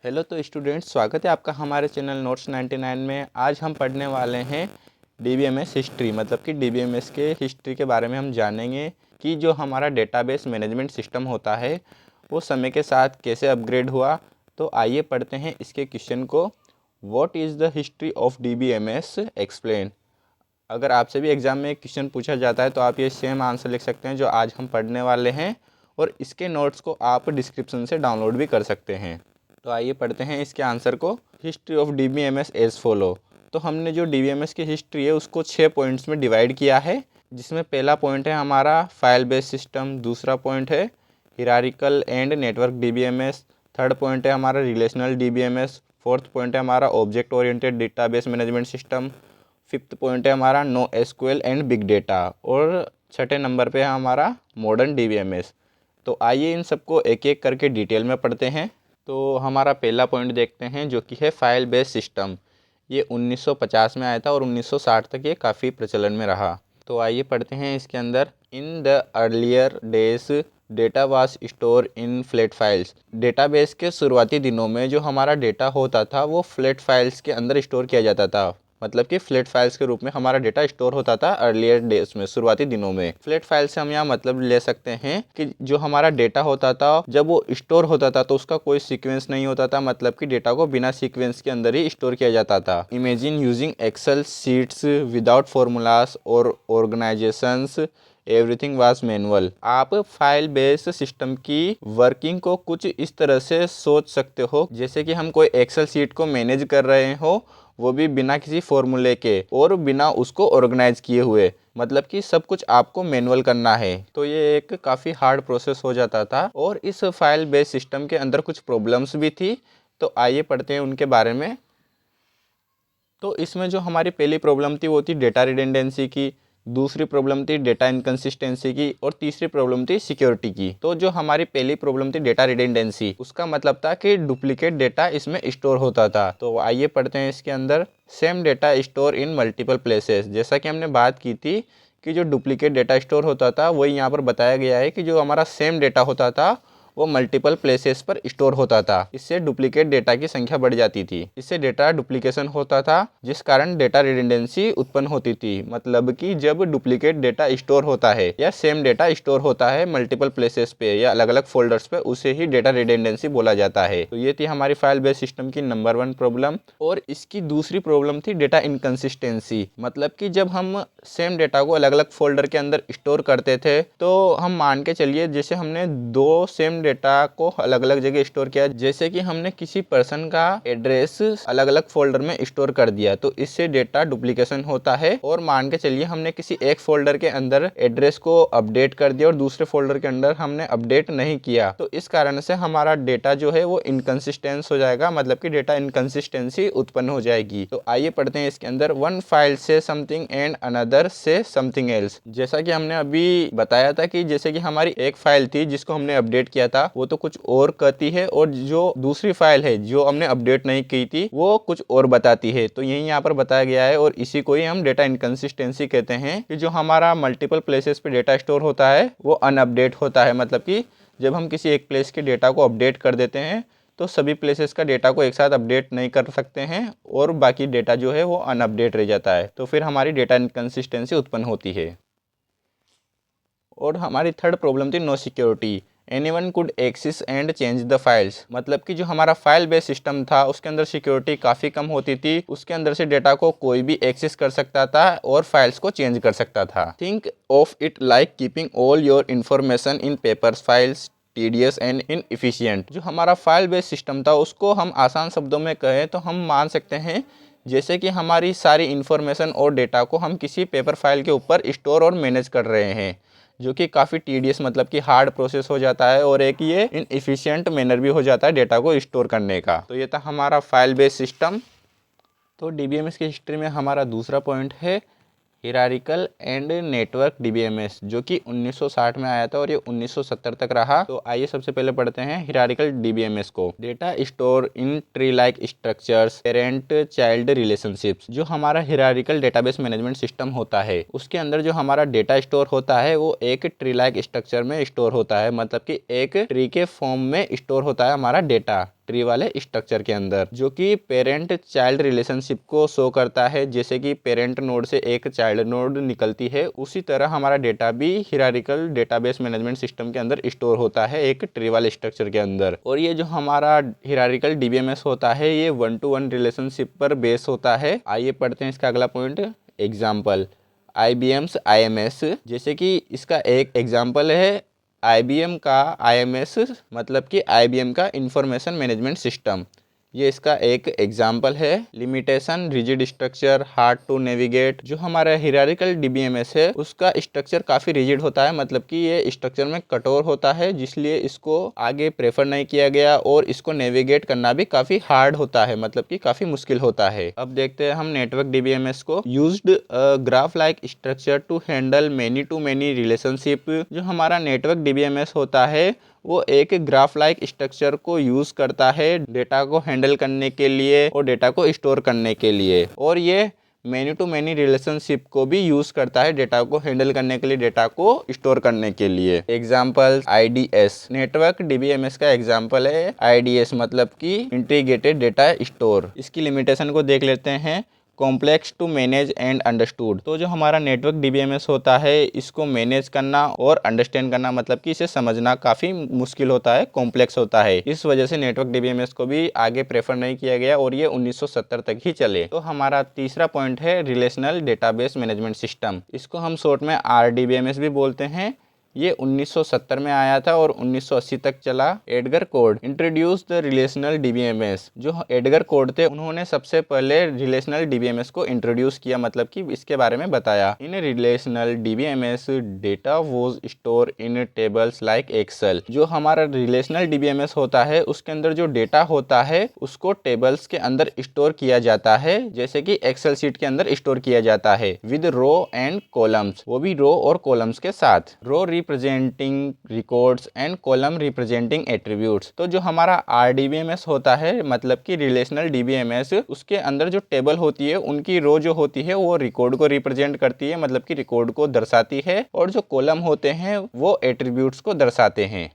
Hello तो students, स्वागत है आपका हमारे चैनल नोट्स 99 में। आज हम पढ़ने वाले हैं डीबीएमएस हिस्ट्री, मतलब कि डीबीएमएस के हिस्ट्री के बारे में हम जानेंगे कि जो हमारा डेटाबेस मैनेजमेंट सिस्टम होता है वो समय के साथ कैसे अपग्रेड हुआ। तो आइए पढ़ते हैं इसके क्वेश्चन को। What is the history of DBMS explain. अगर आपसे भी एग्ज़ाम में क्वेश्चन पूछा जाता है तो आप ये सेम आंसर लिख सकते हैं जो आज हम पढ़ने वाले हैं, और इसके नोट्स को आप डिस्क्रिप्शन से डाउनलोड भी कर सकते हैं। तो आइए पढ़ते हैं इसके आंसर को। History of DBMS as follow. तो हमने जो डीबीएमएस की हिस्ट्री है उसको 6 पॉइंट्स में डिवाइड किया है, जिसमें पहला पॉइंट है हमारा फाइल बेस्ड सिस्टम, दूसरा पॉइंट है hierarchical and network DBMS, third point है हमारा रिलेशनल डीबीएमएस, फोर्थ पॉइंट है हमारा object oriented database management system, fifth point है हमारा no SQL and big data, और छठे नंबर पे है हमारा मॉडर्न डीबीएमएस। तो आइए इन सबको एक एक करके डिटेल में पढ़ते हैं। तो हमारा पहला पॉइंट देखते हैं जो कि है फाइल बेस्ड सिस्टम। ये 1950 में आया था और 1960 तक ये काफ़ी प्रचलन में रहा। तो आइए पढ़ते हैं इसके अंदर। In the earlier days data was store in flat files. Database के शुरुआती दिनों में जो हमारा डेटा होता था वो फ्लैट फाइल्स के अंदर स्टोर किया जाता था, मतलब कि फ्लैट फाइल्स के रूप में हमारा डेटा स्टोर होता था अर्लियर डेज में, शुरुआती दिनों में। फ्लैट फाइल से हम यहाँ मतलब ले सकते हैं कि जो हमारा डेटा होता था जब वो स्टोर होता था तो उसका कोई सीक्वेंस नहीं होता था, मतलब कि डेटा को बिना सीक्वेंस के अंदर ही स्टोर किया जाता था। Imagine using Excel sheets without formulas और ऑर्गेनाइजेशंस, एवरीथिंग वाज मैनुअल। आप फाइल बेस्ड सिस्टम की वर्किंग को कुछ इस तरह से सोच सकते हो जैसे कि हम कोई एक्सेल शीट को मैनेज कर रहे हो, वो भी बिना किसी फॉर्मूले के और बिना उसको ऑर्गेनाइज किए हुए, मतलब कि सब कुछ आपको मैनुअल करना है। तो ये एक काफ़ी हार्ड प्रोसेस हो जाता था और इस फाइल बेस्ड सिस्टम के अंदर कुछ प्रॉब्लम्स भी थी। तो आइए पढ़ते हैं उनके बारे में। तो इसमें जो हमारी पहली प्रॉब्लम थी वो थी डेटा रिडेंडेंसी की, दूसरी प्रॉब्लम थी डेटा इनकंसिस्टेंसी की, और तीसरी प्रॉब्लम थी सिक्योरिटी की। तो जो हमारी पहली प्रॉब्लम थी डेटा रिडेंडेंसी, उसका मतलब था कि डुप्लीकेट डेटा इसमें स्टोर होता था। तो आइए पढ़ते हैं इसके अंदर। Same data store in multiple places. जैसा कि हमने बात की थी कि जो डुप्लीकेट डेटा स्टोर होता था वही यहाँ पर बताया गया है कि जो हमारा सेम डेटा होता था वो मल्टीपल प्लेसेस पर स्टोर होता था। इससे डुप्लीकेट डेटा की संख्या बढ़ जाती थी, इससे डेटा डुप्लीकेशन होता था, जिस कारण डेटा रिडंडेंसी उत्पन्न होती थी। मतलब कि जब डुप्लीकेट डेटा स्टोर होता है या सेम डेटा स्टोर होता है मल्टीपल प्लेसेस पे या अलग अलग फोल्डर्स पे, उसे ही डेटा रिडंडेंसी बोला जाता है। तो ये थी हमारी फाइल बेस्ड सिस्टम की नंबर 1 प्रॉब्लम। और इसकी दूसरी प्रॉब्लम थी डेटा इनकंसिस्टेंसी। मतलब कि जब हम सेम डेटा को अलग अलग फोल्डर के अंदर स्टोर करते थे तो हम मान के चलिए जैसे हमने दो सेम डेटा को अलग अलग जगह स्टोर किया, जैसे कि हमने किसी पर्सन का एड्रेस अलग अलग फोल्डर में स्टोर कर दिया, तो इससे डेटा डुप्लीकेशन होता है। और मान के चलिए हमने किसी एक फोल्डर के अंदर एड्रेस को अपडेट कर दिया और दूसरे फोल्डर के अंदर हमने अपडेट नहीं किया, तो इस कारण से हमारा डेटा जो है वो इनकंसिस्टेंस हो जाएगा, मतलब कि डेटा इनकंसिस्टेंसी उत्पन्न हो जाएगी। तो आइए पढ़ते हैं इसके अंदर। वन फाइल से समथिंग एंड अनदर से समथिंग एल्स। जैसा कि हमने अभी बताया था कि जैसे कि हमारी एक फाइल थी जिसको हमने अपडेट किया था वो तो कुछ और कहती है, और जो दूसरी फाइल है जो हमने अपडेट नहीं की थी वो कुछ और बताती है। तो यही यहाँ पर बताया गया है, और इसी को ही हम डेटा इनकंसिस्टेंसी कहते हैं कि जो हमारा मल्टीपल प्लेसेस पे डेटा स्टोर होता है वो अनअपडेट होता है। मतलब कि जब हम किसी एक प्लेस के डेटा को अपडेट कर देते हैं तो सभी प्लेसेस का डेटा को एक साथ अपडेट नहीं कर सकते हैं और बाकी डेटा जो है वो अनअपडेट रह जाता है, तो फिर हमारी डेटा इनकंसिस्टेंसी उत्पन्न होती है। और हमारी थर्ड प्रॉब्लम थी no security. Anyone could access and change the files. मतलब कि जो हमारा फाइल बेस्ड सिस्टम था उसके अंदर सिक्योरिटी काफ़ी कम होती थी, उसके अंदर से डेटा को कोई भी एक्सेस कर सकता था और फाइल्स को चेंज कर सकता था। Think of it like keeping all your information in papers files, tedious and inefficient. जो हमारा फाइल बेस्ड सिस्टम था उसको हम आसान शब्दों में कहें तो हम मान सकते हैं जैसे कि हमारी सारी इन्फॉर्मेशन और डेटा को हम किसी पेपर फाइल के ऊपर स्टोर और मैनेज कर रहे हैं, जो कि काफ़ी टीडियस मतलब कि हार्ड प्रोसेस हो जाता है, और एक ये इनएफिशिएंट मैनर भी हो जाता है डेटा को स्टोर करने का। तो ये था हमारा फाइल बेस्ड सिस्टम। तो डीबीएमएस की हिस्ट्री में हमारा दूसरा पॉइंट है हिरारिकल एंड नेटवर्क डीबीएमएस, जो कि 1960 में आया था और ये 1970 तक रहा। तो आइए सबसे पहले पढ़ते हैं हिरारिकल डीबीएमएस को। Data store in tree like structures, parent child relationships. जो हमारा हिरारिकल डेटाबेस मैनेजमेंट सिस्टम होता है उसके अंदर जो हमारा डेटा स्टोर होता है वो एक ट्री लाइक स्ट्रक्चर में स्टोर होता है, मतलब कि एक ट्री के फॉर्म में स्टोर होता है हमारा डेटा। ट्री वाले स्ट्रक्चर के अंदर, जो कि पेरेंट चाइल्ड रिलेशनशिप को शो करता है। जैसे कि पेरेंट नोड से एक चाइल्ड नोड निकलती है, उसी तरह हमारा डेटा भी हिरारिकल डेटाबेस मैनेजमेंट सिस्टम के अंदर स्टोर होता है एक ट्री वाले स्ट्रक्चर के अंदर। और ये जो हमारा हिरारिकल डीबीएमएस होता है ये 1-to-1 रिलेशनशिप पर बेस होता है। आइए पढ़ते हैं इसका अगला पॉइंट, एग्जाम्पल IBM's IMS। जैसे कि इसका एक एग्जाम्पल है IBM का IMS, मतलब कि IBM का इंफॉर्मेशन मैनेजमेंट सिस्टम, ये इसका एक एग्जाम्पल है। Limitation, rigid structure, hard to navigate. जो हमारा हिरारिकल डीबीएमएस है उसका स्ट्रक्चर काफ़ी रिजिड होता है, मतलब कि ये स्ट्रक्चर में कठोर होता है, जिसलिए इसको आगे प्रेफर नहीं किया गया और इसको नेविगेट करना भी काफ़ी हार्ड होता है, मतलब कि काफ़ी मुश्किल होता है। अब देखते हैं हम नेटवर्क डीबीएमएस को। Used graph like structure to handle many to many relationship. जो हमारा नेटवर्क डीबीएमएस होता है वो एक ग्राफ लाइक स्ट्रक्चर को यूज करता है डेटा को हैंडल करने के लिए और डेटा को स्टोर करने के लिए, और ये मैनी टू मैनी रिलेशनशिप को भी यूज करता है डेटा को हैंडल करने के लिए, डेटा को स्टोर करने के लिए। एग्जाम्पल IDS, नेटवर्क डीबीएमएस का एग्जाम्पल है IDS, मतलब कि इंटीग्रेटेड डेटा स्टोर। इसकी लिमिटेशन को देख लेते हैं। Complex to manage and understood. तो जो हमारा नेटवर्क डीबीएमएस होता है इसको मैनेज करना और अंडरस्टैंड करना, मतलब कि इसे समझना काफ़ी मुश्किल होता है, कॉम्प्लेक्स होता है। इस वजह से नेटवर्क डीबीएमएस को भी आगे प्रेफर नहीं किया गया और ये 1970 तक ही चले। तो हमारा तीसरा पॉइंट है रिलेशनल डेटाबेस मैनेजमेंट सिस्टम। इसको हम शॉर्ट में RDBMS भी बोलते हैं। ये 1970 में आया था और 1980 तक चला। Edgar code introduce the relational DBMS. जो एडगर कोड थे उन्होंने सबसे पहले रिलेशनल डीबीएमएस को इंट्रोड्यूस किया, मतलब कि इसके बारे में बताया। In relational DBMS data was store in tables like Excel. जो हमारा रिलेशनल डीबीएमएस होता है उसके अंदर जो डेटा होता है उसको टेबल्स के अंदर स्टोर किया जाता है, जैसे कि एक्सेल शीट के अंदर स्टोर किया जाता है, विद रो एंड कॉलम्स, वो भी रो और कॉलम्स के साथ। Row representing records and column representing attributes. तो जो हमारा RDBMS होता है, मतलब कि रिलेशनल डीबीएमएस, उसके अंदर जो टेबल होती है उनकी रो जो होती है वो रिकॉर्ड को रिप्रेजेंट करती है, मतलब कि रिकॉर्ड को दर्शाती है, और जो कॉलम होते हैं वो एट्रीब्यूट्स को दर्शाते हैं।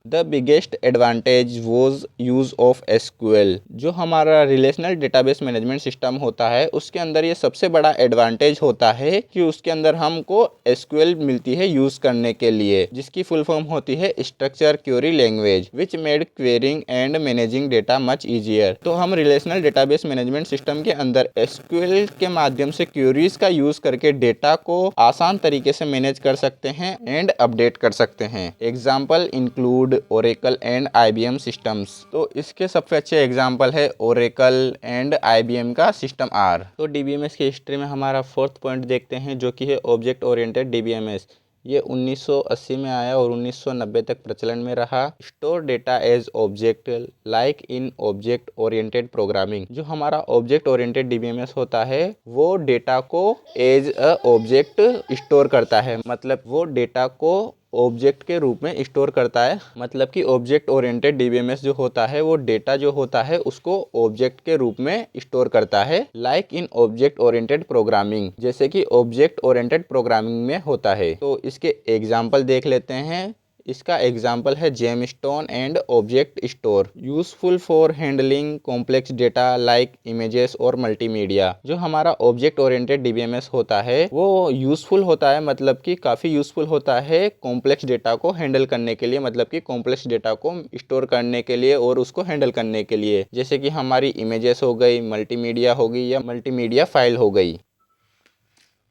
The biggest advantage was use of SQL। जो हमारा रिलेशनल डेटाबेस मैनेजमेंट सिस्टम होता है उसके अंदर ये सबसे बड़ा एडवांटेज होता है कि उसके अंदर हमको SQL मिलती है यूज़ करने के लिए, जिसकी फुल फॉर्म होती है structure query language, which made quarrying and managing data much easier. तो हम रिलेशनल डेटाबेस मैनेजमेंट सिस्टम के अंदर SQL के माध्यम से क्वेरीज का यूज़ करके डेटा को आसान तरीके से मैनेज कर सकते हैं एंड अपडेट कर सकते हैं। Example include Oracle and IBM systems. तो इसके सबसे अच्छे एग्जाम्पल है ओरेकल एंड IBM का सिस्टम R। तो डीबीएमएस की हिस्ट्री में हमारा फोर्थ पॉइंट देखते हैं, जो कि है ऑब्जेक्ट ओरिएंटेड डीबीएमएस। ये 1980 में आया और 1990 तक प्रचलन में रहा। Store data as object like in object oriented programming. जो हमारा ऑब्जेक्ट ओरिएंटेड डीबीएमएस होता है वो डेटा को एज अ ऑब्जेक्ट स्टोर करता है, मतलब वो डेटा को ऑब्जेक्ट के रूप में स्टोर करता है। मतलब कि ऑब्जेक्ट ओरिएंटेड डीबीएमएस जो होता है वो डेटा जो होता है उसको ऑब्जेक्ट के रूप में स्टोर करता है, like in object oriented programming, जैसे कि ऑब्जेक्ट ओरिएंटेड प्रोग्रामिंग में होता है। तो इसके एग्जाम्पल देख लेते हैं। इसका एग्जाम्पल है gemstone and object store, useful for handling complex data like images और मल्टीमीडिया। जो हमारा ऑब्जेक्ट ओरिएंटेड डीबीएमएस होता है वो यूजफुल होता है, मतलब कि काफ़ी यूजफुल होता है कॉम्प्लेक्स डेटा को हैंडल करने के लिए, मतलब कि कॉम्प्लेक्स डेटा को स्टोर करने के लिए और उसको हैंडल करने के लिए, जैसे कि हमारी इमेजेस हो गई, मल्टीमीडिया हो गई या मल्टीमीडिया फाइल हो गई।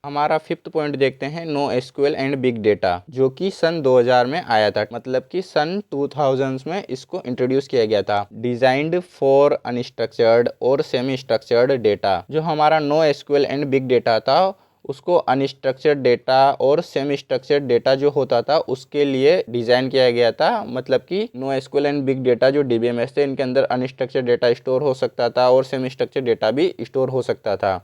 हमारा फिफ्थ पॉइंट देखते हैं no SQL and big data, जो कि सन 2000 में आया था, मतलब कि सन 2000 में इसको इंट्रोड्यूस किया गया था। डिजाइंड फॉर अनस्ट्रक्चर्ड और सेमी स्ट्रक्चर्ड डेटा। जो हमारा no SQL and big data था उसको अनस्ट्रक्चर्ड डेटा और सेमी स्ट्रक्चर्ड डेटा जो होता था उसके लिए डिज़ाइन किया गया था। मतलब कि no SQL and big data जो डीबीएमएस थे इनके अंदर अनस्ट्रक्चर्ड डेटा स्टोर हो सकता था और सेमी स्ट्रक्चर्ड डेटा भी स्टोर हो सकता था।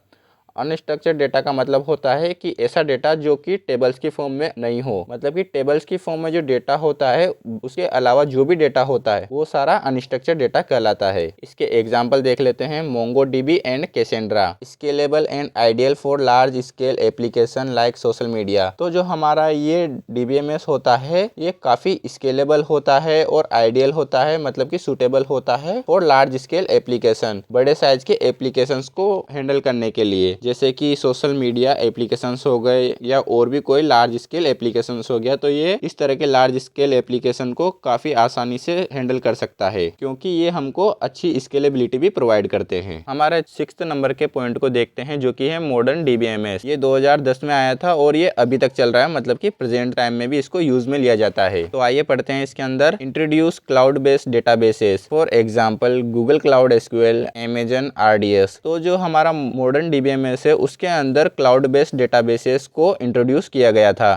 अनस्ट्रक्चर्ड डेटा का मतलब होता है कि ऐसा डेटा जो कि टेबल्स की फॉर्म में नहीं हो, मतलब कि टेबल्स की फॉर्म में जो डेटा होता है उसके अलावा जो भी डेटा होता है वो सारा अनस्ट्रक्चर्ड डेटा कहलाता है। इसके एग्जांपल देख लेते हैं, MongoDB and Cassandra, scalable and ideal for large scale application like social media. तो जो हमारा ये DBMS होता है ये काफी स्केलेबल होता है और आइडियल होता है, मतलब कि सूटेबल होता है फॉर लार्ज स्केल एप्लीकेशन, बड़े साइज के एप्लीकेशंस को हैंडल करने के लिए, जैसे कि सोशल मीडिया एप्लीकेशंस हो गए या और भी कोई लार्ज स्केल एप्लीकेशंस हो गया। तो ये इस तरह के लार्ज स्केल एप्लीकेशन को काफी आसानी से हैंडल कर सकता है, क्योंकि ये हमको अच्छी स्केलेबिलिटी भी प्रोवाइड करते हैं। हमारे 6th नंबर के पॉइंट को देखते हैं, जो कि है मॉडर्न DBMS। ये 2010 में आया था और ये अभी तक चल रहा है, मतलब कि प्रेजेंट टाइम में भी इसको यूज में लिया जाता है। तो आइए पढ़ते हैं इसके अंदर। Introduce cloud based databases, for example Google cloud SQL, Amazon RDS। तो जो हमारा मॉडर्न DBMS है उसके अंदर क्लाउड बेस्ड डेटाबेसेस को इंट्रोड्यूस किया गया था।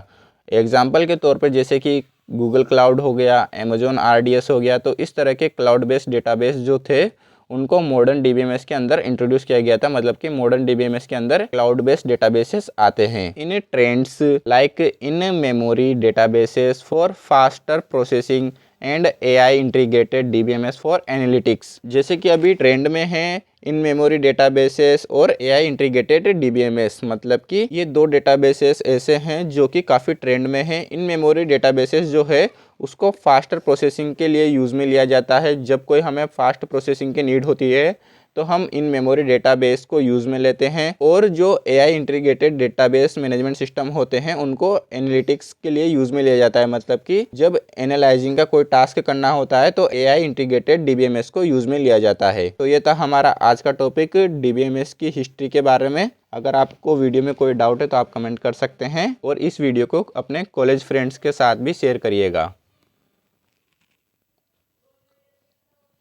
एग्जाम्पल के तौर पर जैसे कि गूगल क्लाउड हो गया, अमेजोन RDS हो गया। तो इस तरह के क्लाउड बेस्ड डेटाबेस जो थे उनको मॉडर्न DBMS के अंदर इंट्रोड्यूस किया गया था, मतलब कि मॉडर्न DBMS के अंदर क्लाउड बेस्ड डेटाबेसेस आते हैं। In trends like in memory databases for faster processing and AI integrated DBMS for analytics. जैसे कि अभी ट्रेंड में है इन मेमोरी डेटाबेसेस और AI इंटीग्रेटेड DBMS, मतलब कि ये दो डेटाबेसेस ऐसे हैं जो कि काफ़ी ट्रेंड में हैं। इन मेमोरी डेटाबेसेस जो है उसको फास्टर प्रोसेसिंग के लिए यूज़ में लिया जाता है। जब कोई हमें फास्ट प्रोसेसिंग की नीड होती है तो हम इन मेमोरी डेटाबेस को यूज़ में लेते हैं, और जो AI integrated database management system होते हैं उनको एनालिटिक्स के लिए यूज़ में लिया जाता है, मतलब कि जब एनालाइजिंग का कोई टास्क करना होता है तो AI इंटीग्रेटेड DBMS को यूज़ में लिया जाता है। तो ये था हमारा आज का टॉपिक DBMS की हिस्ट्री के बारे में। अगर आपको वीडियो में कोई डाउट है तो आप कमेंट कर सकते हैं, और इस वीडियो को अपने कॉलेज फ्रेंड्स के साथ भी शेयर करिएगा।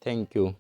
Thank you.